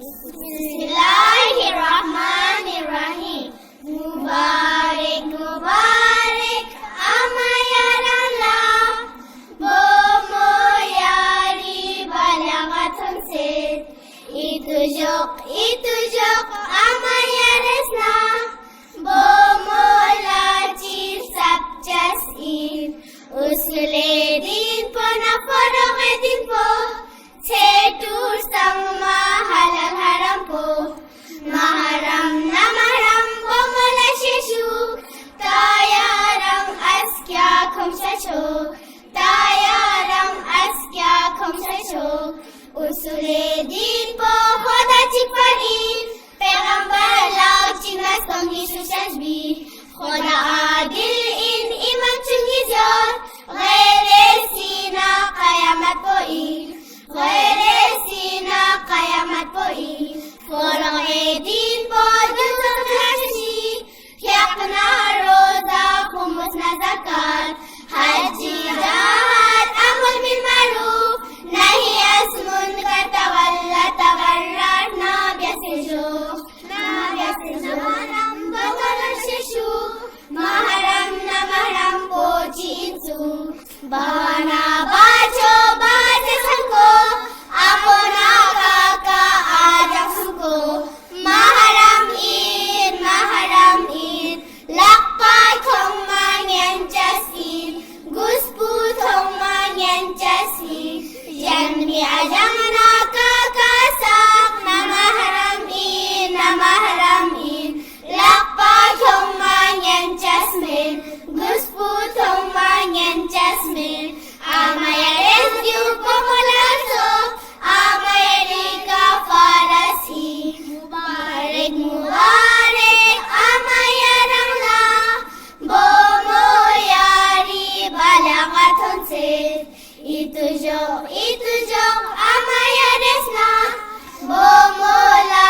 Bismillahirrahmanirrahim. Mubarak mubarak amayan Allah. Bomoyari balagat hamsit. Itujok amayan esna. Bomolachi sabjas in. Usule din po na poroke din po. Cetur sang mahalang haram po. Maharam na maharam bomola shishu. Tayarang askya kumshacho. Tayarang askya kumshacho. Usule din po khoda chikparin. Pegambar lau chinas kongi sushashbi. Khoda adil in imam chungizor. Ghaire sina qayamat po in. Ghaire sina qayamat po in. Forang edin po dulot hashi. Hiyak na roda kumus na zakat. Haji jahad amul bil maruf. Nahi asmun katawalla tabarrar na biasejo. Na biasejo maharam bawala shishu. Maharam na maharam po jinsu. Bahana bacho bache sanko. Ako na kakaadang suko. Maharam in lakpat kong mangyan jasin. Guspu thong mangyan jasin. Yan mi ajang nakakasak. Na maharam in lakpat kong mangyan jasmin. Guspu thong mangyan jasmin. Amayares diu pomolaso. Amerika farasi. Mubarak mubarak amayan Allah. Bomoyari balagat hamsit. Itujok amayares na. Bomola